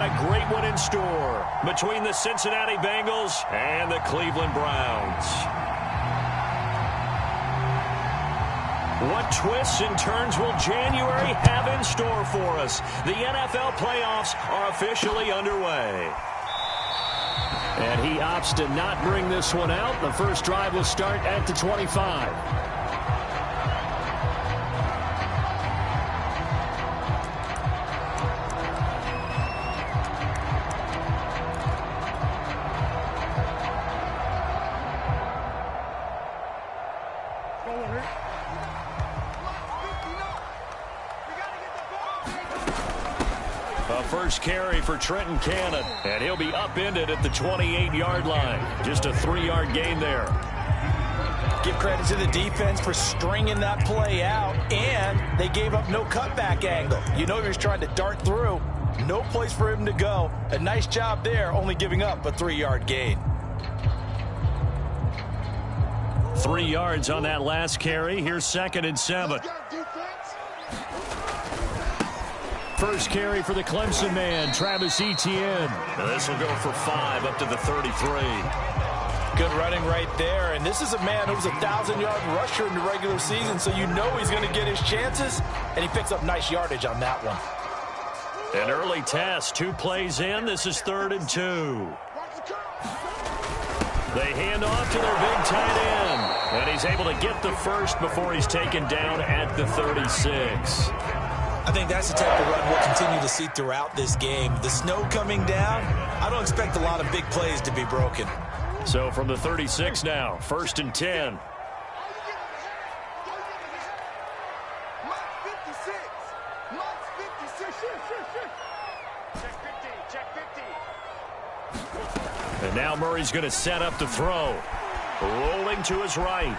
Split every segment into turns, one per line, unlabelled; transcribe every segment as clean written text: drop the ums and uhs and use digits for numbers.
A great one in store between the Cincinnati Bengals and the Cleveland Browns. What twists and turns will January have in store for us? The NFL playoffs are officially underway. And he opts to not bring this one out. The first drive will start at the 25. First carry for Trenton Cannon, and he'll be upended at the 28-yard line. Just a 3-yard gain there.
Give credit to the defense for stringing that play out, and they gave up no cutback angle. You know he was trying to dart through. No place for him to go. A nice job there, only giving up a 3-yard gain.
3 yards on that last carry. Here's 2nd and 7. First carry for the Clemson man, Travis Etienne. This will go for 5 up to the 33.
Good running right there. And this is a man who was a 1,000-yard rusher in the regular season, so you know he's going to get his chances, and he picks up nice yardage on that one.
An early test, 2 plays in. This is 3rd and 2. They hand off to their big tight end, and he's able to get the first before he's taken down at the 36.
I think that's the type of run we'll continue to see throughout this game. The snow coming down, I don't expect a lot of big plays to be broken.
So from the 36 now, 1st and 10. And now Murray's going to set up to throw. Rolling to his right.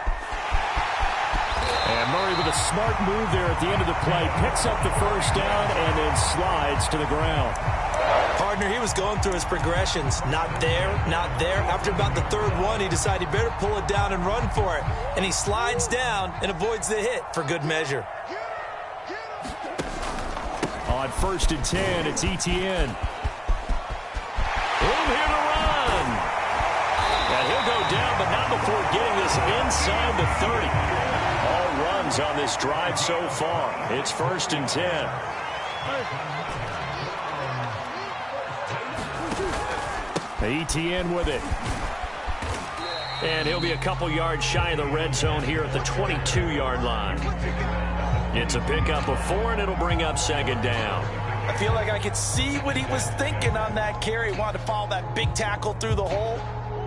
And Murray with a smart move there at the end of the play. Picks up the first down and then slides to the ground.
Partner, he was going through his progressions. Not there, not there. After about the 3rd one, he decided he better pull it down and run for it. And he slides down and avoids the hit for good measure.
On 1st and 10, it's Etienne. Room here to run. And he'll go down, but not before getting this inside the 30. All runs on this drive so far. It's 1st and 10. Etienne with it. And he'll be a couple yards shy of the red zone here at the 22-yard line. It's a pickup of 4, and it'll bring up 2nd down.
I feel like I could see what he was thinking on that carry. He wanted to follow that big tackle through the hole.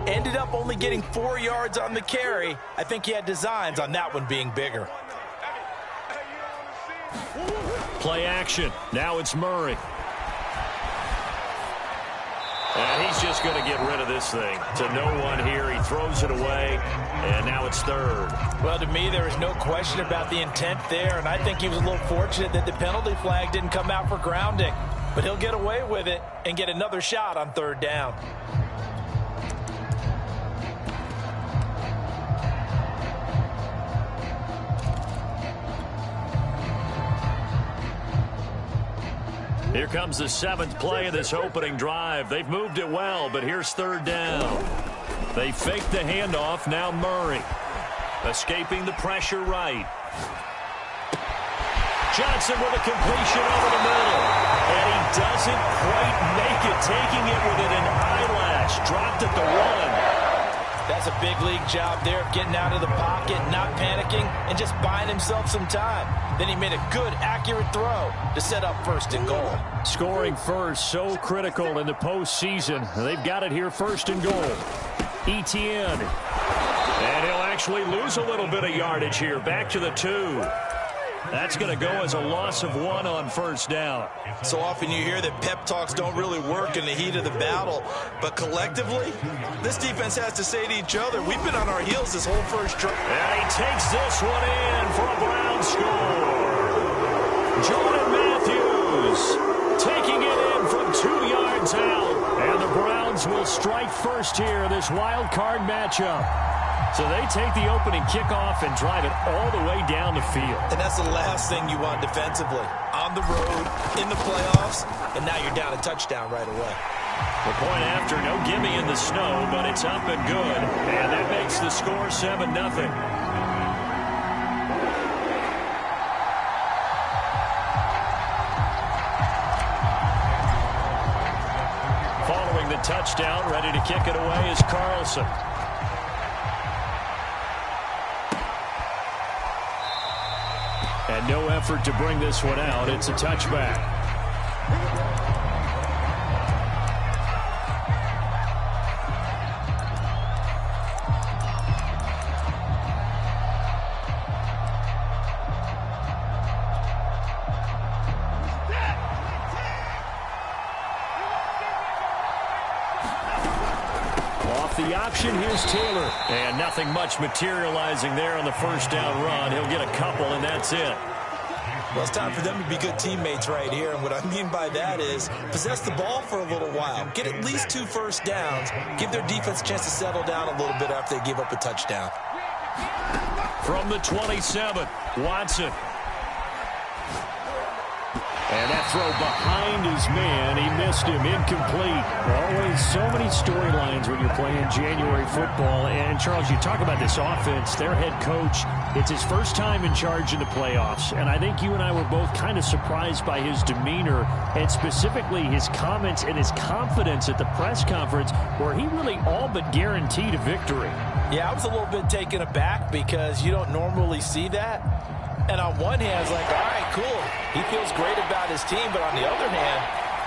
Ended up only getting 4 yards on the carry. I think he had designs on that one being bigger.
Play action. Now it's Murray. And he's just going to get rid of this thing. To no one here. He throws it away, and now it's 3rd.
Well, to me, there is no question about the intent there, and I think he was a little fortunate that the penalty flag didn't come out for grounding. But he'll get away with it and get another shot on 3rd down.
Here comes the 7th play of this opening drive. They've moved it well, but here's 3rd down. They fake the handoff. Now Murray. Escaping the pressure right. Johnson with a completion over the middle. And he doesn't quite make it, taking it within an eyelash. Dropped at the 1.
That's a big league job there of getting out of the pocket, not panicking, and just buying himself some time. Then he made a good, accurate throw to set up 1st and goal.
Scoring first, so critical in the postseason. They've got it here, 1st and goal. Etienne. And he'll actually lose a little bit of yardage here. Back to the 2. That's going to go as a loss of 1 on 1st down.
So often you hear that pep talks don't really work in the heat of the battle. But collectively, this defense has to say to each other, we've been on our heels this whole first drive.
And he takes this one in for a Brown score. Jordan Matthews taking it in from 2 yards out. And the Browns will strike first here in this wild card matchup. So they take the opening kickoff and drive it all the way down the field.
And that's the last thing you want defensively. On the road, in the playoffs, and now you're down a touchdown right away.
The point after, no gimme in the snow, but it's up and good. And that makes the score 7-0. Following the touchdown, ready to kick it away is Carlson. And no effort to bring this one out. It's a touchback. The option, here's Taylor. And nothing much materializing there on the first down run. He'll get a couple, and that's it.
Well, it's time for them to be good teammates right here. And what I mean by that is possess the ball for a little while. Get at least 2 first downs. Give their defense a chance to settle down a little bit after they give up a touchdown.
From the 27, Watson. And that throw behind his man. He missed him. Incomplete. Always so many storylines when you're playing January football. And, Charles, you talk about this offense. Their head coach, it's his first time in charge in the playoffs. And I think you and I were both kind of surprised by his demeanor and specifically his comments and his confidence at the press conference where he really all but guaranteed a victory.
Yeah, I was a little bit taken aback because you don't normally see that. And on one hand, it's like, all right, cool. He feels great about his team. But on the other hand,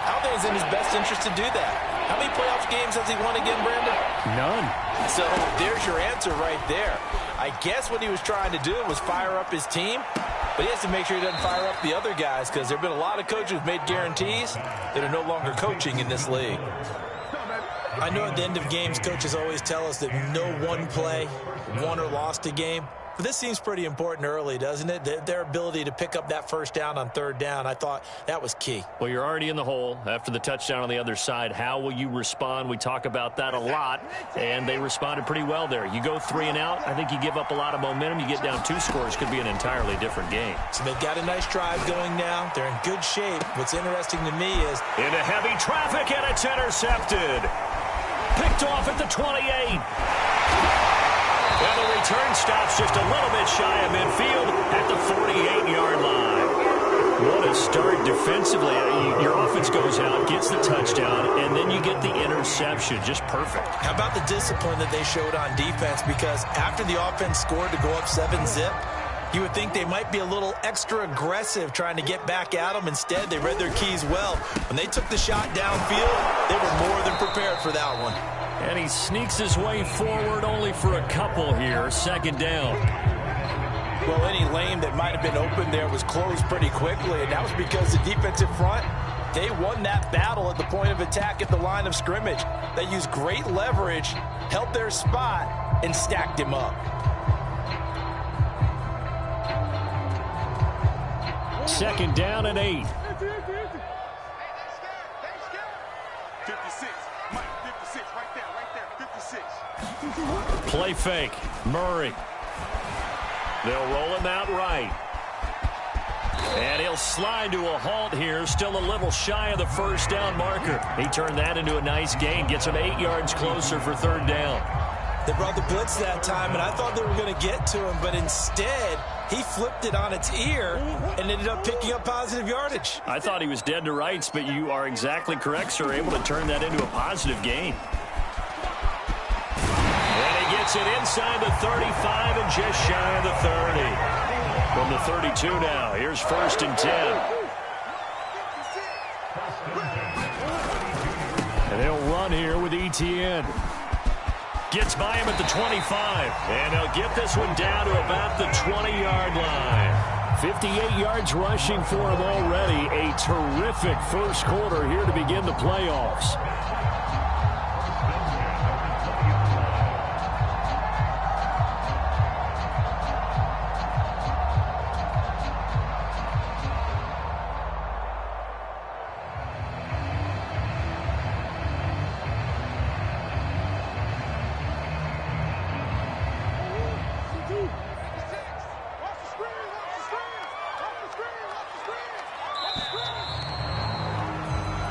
I don't think it's in his best interest to do that. How many playoff games has he won again, Brandon?
None.
So there's your answer right there. I guess what he was trying to do was fire up his team. But he has to make sure he doesn't fire up the other guys because there have been a lot of coaches who've made guarantees that are no longer coaching in this league. I know at the end of games, coaches always tell us that no one play won or lost a game. But this seems pretty important early, doesn't it? Their ability to pick up that first down on third down, I thought that was key.
Well, you're already in the hole after the touchdown on the other side. How will you respond? We talk about that a lot, and they responded pretty well there. You go 3 and out, I think you give up a lot of momentum. You get down 2 scores, could be an entirely different game.
So they've got a nice drive going now. They're in good shape. What's interesting to me is
into heavy traffic, and it's intercepted. Picked off at the 28. And the return stops just a little bit shy of midfield at the 48-yard line. What a start defensively. Your offense goes out, gets the touchdown, and then you get the interception. Just perfect.
How about the discipline that they showed on defense? Because after the offense scored to go up 7-zip, you would think they might be a little extra aggressive trying to get back at them. Instead, they read their keys well. When they took the shot downfield, they were more than prepared for that one.
And he sneaks his way forward only for a couple here. Second down.
Well, any lane that might have been open there was closed pretty quickly, and that was because the defensive front, they won that battle at the point of attack at the line of scrimmage. They used great leverage, held their spot, and stacked him up.
Second down and 8.
56. Mike, 56. Right there. 56.
Play fake. Murray. They'll roll him out right. And he'll slide to a halt here. Still a little shy of the first down marker. He turned that into a nice gain. Gets him 8 yards closer for third down.
They brought the blitz that time, and I thought they were going to get to him, but instead he flipped it on its ear and ended up picking up positive yardage.
I thought he was dead to rights, but you are exactly correct, sir. Able to turn that into a positive gain. And he gets it inside the 35 and just shy of the 30. From the 32 now, here's 1st and 10. And they'll run here with Etienne. Gets by him at the 25. And they'll get this one down to about the 20-yard line. 58 yards rushing for him already. A terrific first quarter here to begin the playoffs.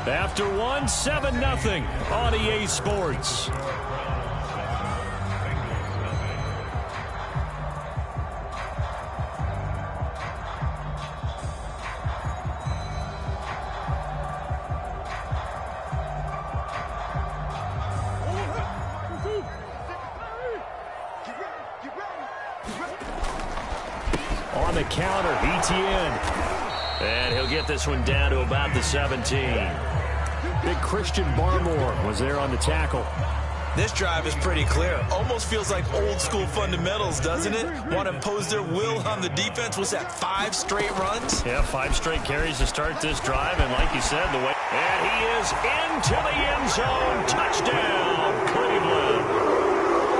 After one, 7-0 on EA Sports. On the counter, Etienne. And he'll get this one down to about the 17. Big Christian Barmore was there on the tackle.
This drive is pretty clear. Almost feels like old school fundamentals, doesn't it? Want to impose their will on the defense. Was that 5 straight runs?
Yeah, 5 straight carries to start this drive. And like you said, the way... And he is into the end zone. Touchdown, Cleveland.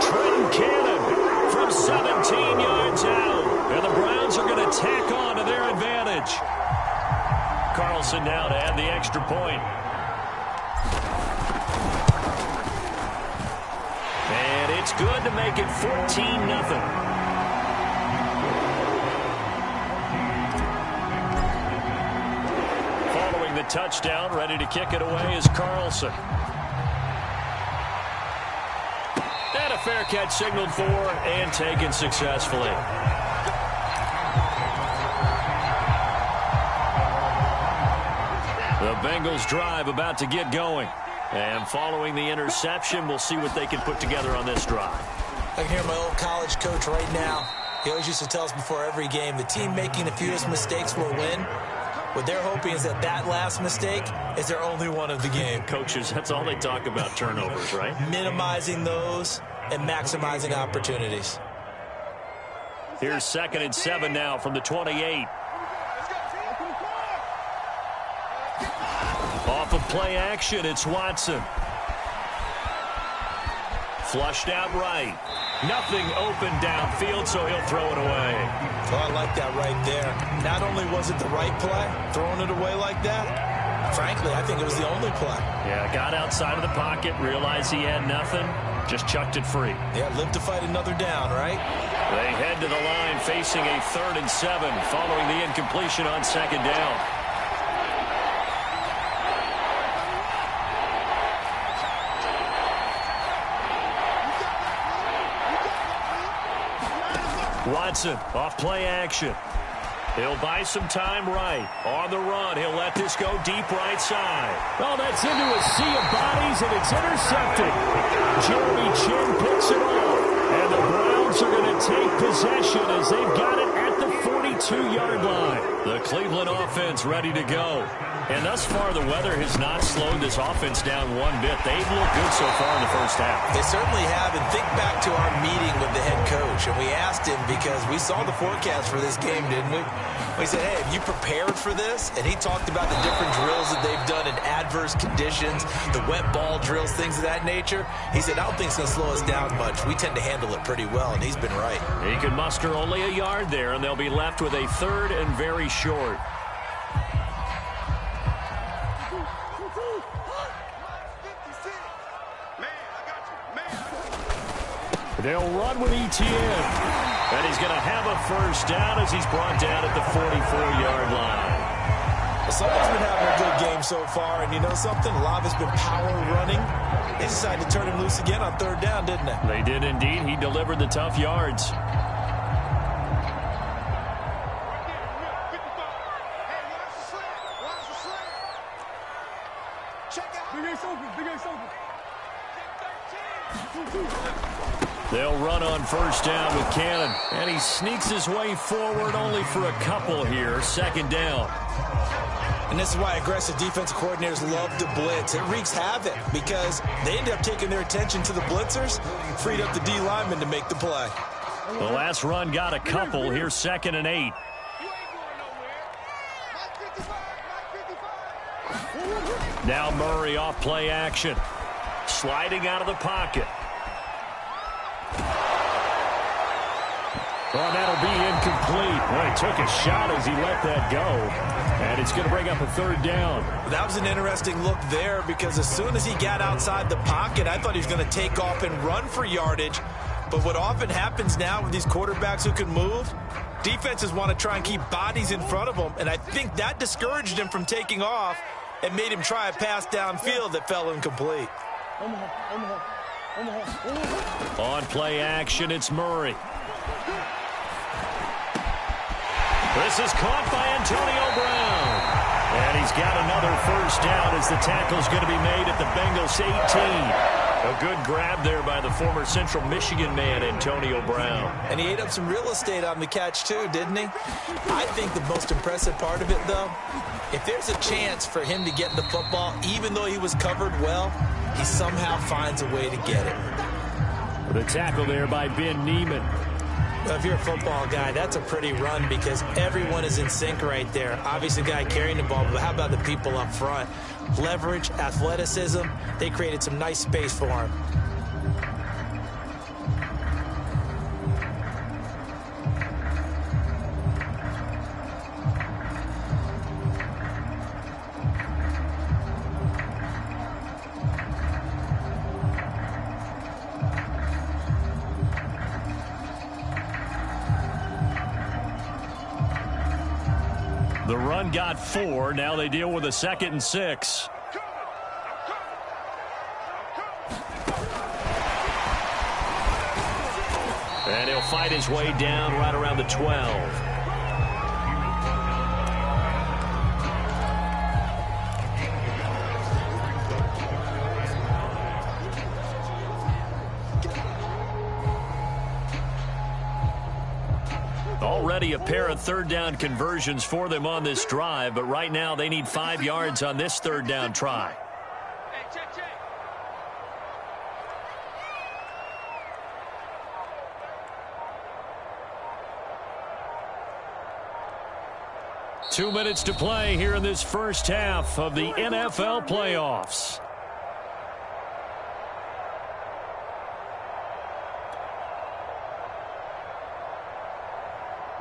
Trenton Cannon from 17 yards out. And the Browns are going to tack on to their advantage. Carlson now to add the extra point. And it's good to make it 14-0. Following the touchdown, ready to kick it away is Carlson. And a fair catch signaled for and taken successfully. The Bengals drive about to get going. And following the interception, we'll see what they can put together on this drive.
I can hear my old college coach right now. He always used to tell us before every game, the team making the fewest mistakes will win. What they're hoping is that that last mistake is their only one of the game.
Coaches, that's all they talk about, turnovers, right?
Minimizing those and maximizing opportunities.
Here's 2nd and 7 now from the 28. Off of play action, it's Watson. Flushed out right. Nothing open downfield, so he'll throw it away.
Oh, I like that right there. Not only was it the right play, throwing it away like that, frankly, I think it was the only play.
Yeah, got outside of the pocket, realized he had nothing, just chucked it free.
Yeah, live to fight another down, right?
They head to the line facing a 3rd and 7 following the incompletion on 2nd down. Watson off play action. He'll buy some time right. On the run, he'll let this go deep right side. Oh, that's into a sea of bodies, and it's intercepted. Jeremy Chin picks it off. And the Browns are going to take possession as they've got it at the 42-yard line. The Cleveland offense ready to go. And thus far, the weather has not slowed this offense down one bit. They've looked good so far in the first half.
They certainly have. And think back to our meeting with the head coach. And we asked him because we saw the forecast for this game, didn't we? We said, hey, have you prepared for this? And he talked about the different drills that they've done in adverse conditions, the wet ball drills, things of that nature. He said, I don't think it's going to slow us down much. We tend to handle it pretty well, and he's been right.
He can muster only a yard there, and they'll be left with a 3rd and very short. They'll run with Etienne. And he's going to have a first down as he's brought down at the 44-yard line.
Well, someone's been having a good game so far, and you know something? A lot of it's been power running. They decided to turn him loose again on 3rd down, didn't they?
They did indeed. He delivered the tough yards. They'll run on 1st down with Cannon. And he sneaks his way forward only for a couple here. 2nd down.
And this is why aggressive defensive coordinators love to blitz. It wreaks havoc because they end up taking their attention to the blitzers, freed up the D lineman to make the play.
The last run got a couple. Here's 2nd and 8. Now Murray off play action. Sliding out of the pocket. Oh, that'll be incomplete. Well, he took a shot as he let that go. And it's going to bring up a 3rd down.
That was an interesting look there because as soon as he got outside the pocket, I thought he was going to take off and run for yardage. But what often happens now with these quarterbacks who can move, defenses want to try and keep bodies in front of them. And I think that discouraged him from taking off. and made him try a pass downfield that fell incomplete.
On play action, it's Murray. This is caught by Antonio Brown. And he's got another first down as the tackle's going to be made at the Bengals 18. A good grab there by the former Central Michigan man, Antonio Brown.
And he ate up some real estate on the catch, too, didn't he? I think the most impressive part of it, though, if there's a chance for him to get the football, even though he was covered well, he somehow finds a way to get it.
The tackle there by Ben Neiman.
Well, if you're a football guy, that's a pretty run because everyone is in sync right there. Obviously, the guy carrying the ball, but how about the people up front? Leverage, athleticism, they created some nice space for him.
The run got 4. Now they deal with a 2nd and 6. And he'll fight his way down right around the 12. Already a pair of third down conversions for them on this drive, but right now they need 5 yards on this third down try.
Check.
2 minutes to play here in this first half of the NFL playoffs.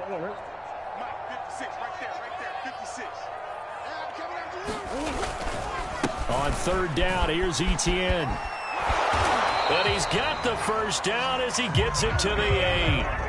Mike, 56, right there, 56.
On third down, here's Etienne. But he's got the first down as he gets it to the 8.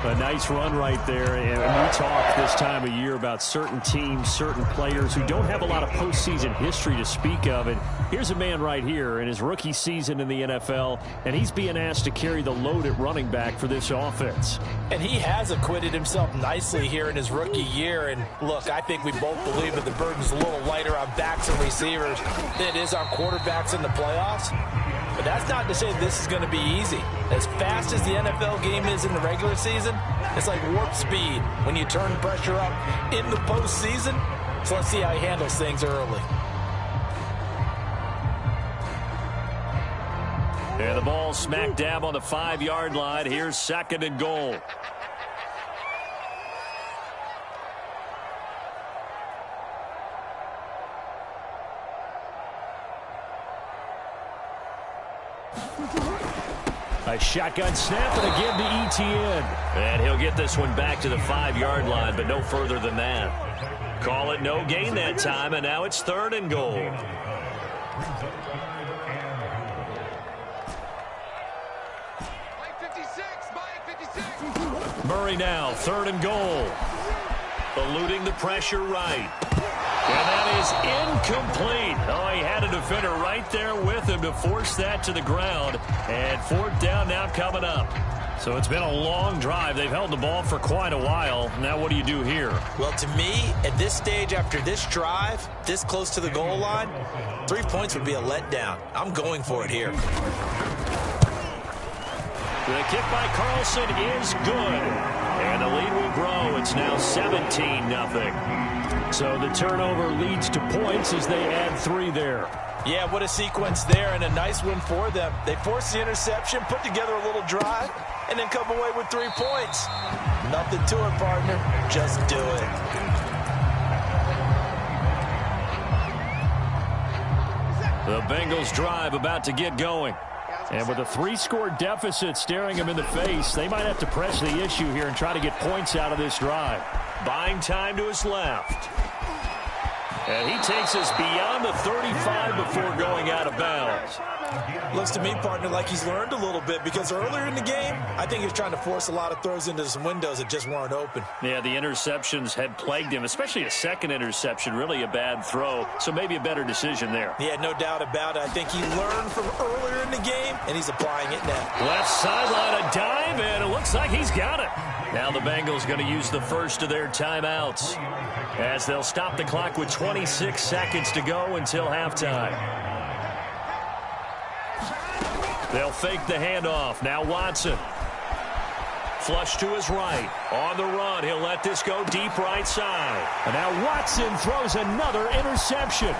A nice run right there. And we talk this time of year about certain teams, certain players who don't have a lot of postseason history to speak of. And here's a man right here in his rookie season in the NFL, and he's being asked to carry the load at running back for this offense.
And he has acquitted himself nicely here in his rookie year. And look, I think we both believe that the burden's a little lighter on backs and receivers than it is on quarterbacks in the playoffs. But that's not to say this is going to be easy. As fast as the NFL game is in the regular season, it's like warp speed when you turn pressure up in the postseason. So let's see how he handles things early.
And the ball smack dab on the 5-yard line. Here's 2nd and goal. A shotgun snap and again to Etienne. And he'll get this one back to the 5-yard line, but no further than that. Call it no gain that time, and now it's 3rd and goal. Murray now, 3rd and goal. Eluding the pressure right. And that is incomplete. Oh, he had a defender right there with him to force that to the ground. And 4th down now coming up. So it's been a long drive. They've held the ball for quite a while. Now what do you do here?
Well, to me, at this stage after this drive, this close to the goal line, 3 points would be a letdown. I'm going for it here.
The kick by Carlson is good. And the lead will grow. It's now 17-0. So the turnover leads to points as they add 3 there.
Yeah, what a sequence there, and a nice win for them. They forced the interception, put together a little drive, and then come away with 3 points. Nothing to it, partner. Just do it.
The Bengals drive about to get going. And with a 3-score deficit staring them in the face, they might have to press the issue here and try to get points out of this drive. Buying time to his left. And he takes us beyond the 35 before going out of bounds.
Looks to me, partner, like he's learned a little bit, because earlier in the game, I think he was trying to force a lot of throws into some windows that just weren't open.
Yeah, the interceptions had plagued him, especially a second interception, really a bad throw. So maybe a better decision there.
Yeah, no doubt about it. I think he learned from earlier in the game, and he's applying it now.
Left sideline, a dive, and it looks like he's got it. Now the Bengals going to use the first of their timeouts, as they'll stop the clock with 26 seconds to go until halftime. They'll fake the handoff. Now Watson. Flush to his right. On the run. He'll let this go deep right side. And now Watson throws another interception.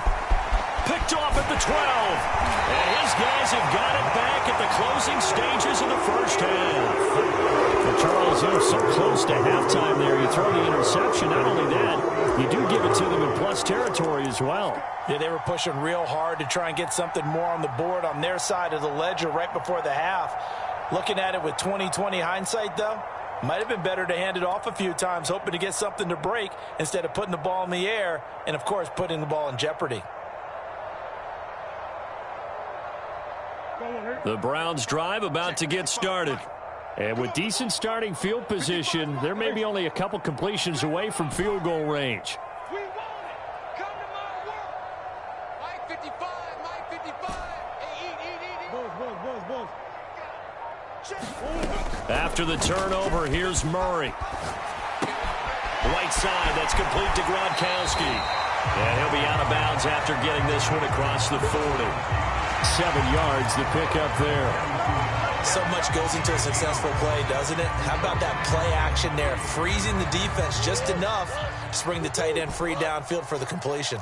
Picked off at the 12. And his guys have got it back at the closing stages of the first half. For Charles, you're so close to halftime there. You throw the interception. Not only that, you do give it to them in plus territory as well.
Yeah, they were pushing real hard to try and get something more on the board on their side of the ledger right before the half. Looking at it with 20/20 hindsight, though, might have been better to hand it off a few times, hoping to get something to break instead of putting the ball in the air and, of course, putting the ball in jeopardy.
The Browns drive about to get started. And with decent starting field position, there may be only a couple completions away from field goal range.
We want it. Come to my work. Mike 55, Mike 55. Hey, eat.
After the turnover, here's Murray. Right side, that's complete to Gronkowski. And he'll be out of bounds after getting this one across the 40. 7 yards to pick up there.
So much goes into a successful play, doesn't it? How about that play action there? Freezing the defense just enough to bring the tight end free downfield for the completion.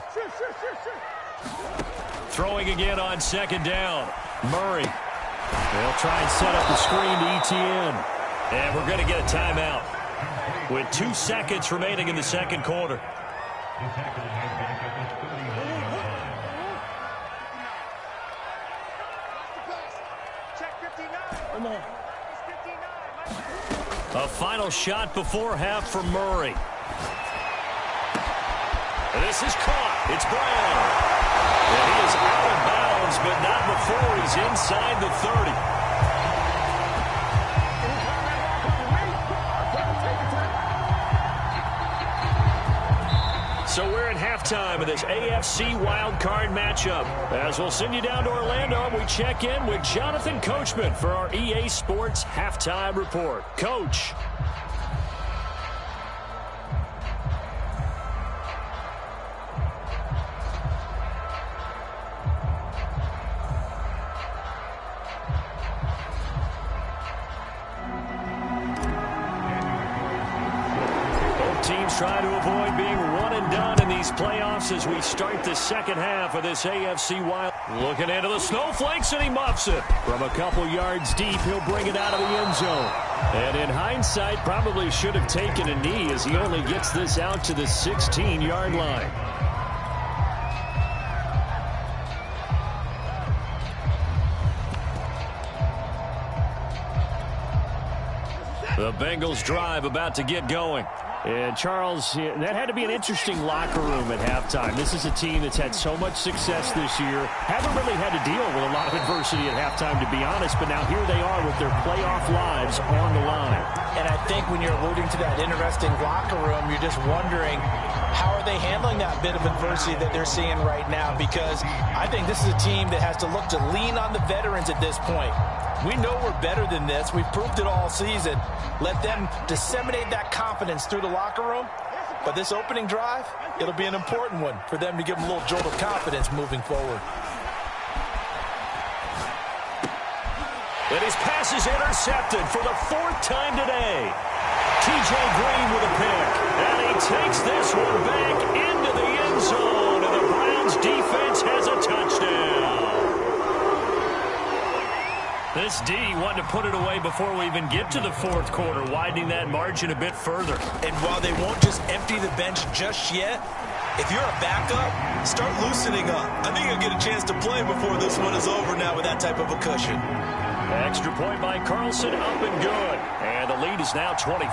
Throwing again on second down. Murray. They'll try and set up the screen to ETN. And we're going to get a timeout with 2 seconds remaining in the second quarter. A final shot before half from Murray. This is caught. It's Brown. And he is out of bounds, but not before he's inside the 30. So we're at halftime of this AFC wildcard matchup. As we'll send you down to Orlando, we check in with Jonathan Coachman for our EA Sports Halftime Report. Coach. Teams try to avoid being one and done in these playoffs as we start the second half of this AFC Wild. Looking into the snowflakes, and he muffs it. From a couple yards deep, he'll bring it out of the end zone. And in hindsight, probably should have taken a knee as he only gets this out to the 16-yard line. The Bengals drive about to get going. And, Charles, that had to be an interesting locker room at halftime. This is a team that's had so much success this year. Haven't really had to deal with a lot of adversity at halftime, to be honest. But now here they are with their playoff lives on the line.
And I think when you're alluding to that interesting locker room, you're just wondering, how are they handling that bit of adversity that they're seeing right now? Because I think this is a team that has to look to lean on the veterans at this point. We know we're better than this. We've proved it all season. Let them disseminate that confidence through the locker room. But this opening drive, it'll be an important one for them to give them a little jolt of confidence moving forward.
And his pass is intercepted for the 4th time today. T.J. Green with a pick. And he takes this one back into the end zone. And the Browns defense has a touchdown. This D wanted to put it away before we even get to the 4th quarter, widening that margin a bit further.
And while they won't just empty the bench just yet, if you're a backup, start loosening up. I think you'll get a chance to play before this one is over now with that type of a cushion.
Extra point by Carlson, up and good. And the lead is now 24.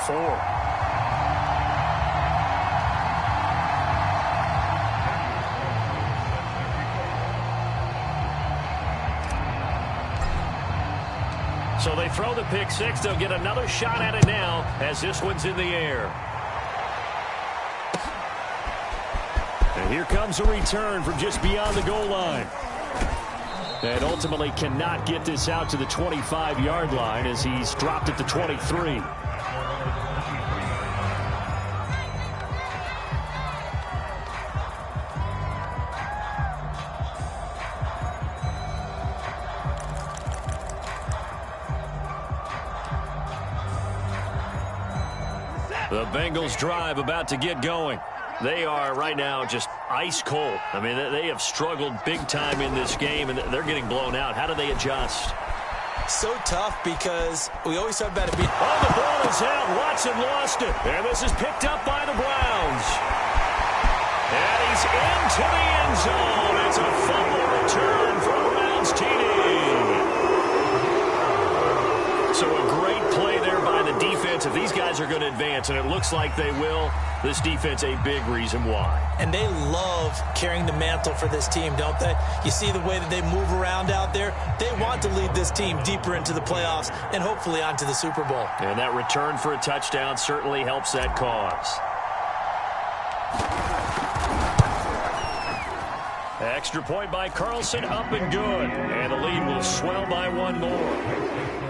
So they throw the pick six. They'll get another shot at it now as this one's in the air. And here comes a return from just beyond the goal line. And ultimately cannot get this out to the 25-yard line as he's dropped at the 23. The Bengals drive about to get going. They are right now just ice cold. I mean, they have struggled big time in this game, and they're getting blown out. How do they adjust?
So tough because we always talk about it being...
Oh, the ball is out. Watson lost it. And this is picked up by the Browns. And he's into the end zone. It's a fumble return for a Browns TD. So a great play there by the defense. If these guys are going to advance, and it looks like they will, this defense a big reason why.
And they love carrying the mantle for this team, don't they? You see the way that they move around out there? They want to lead this team deeper into the playoffs and hopefully onto the Super Bowl.
And that return for a touchdown certainly helps that cause. Extra point by Carlson, up and good. And the lead will swell by one more.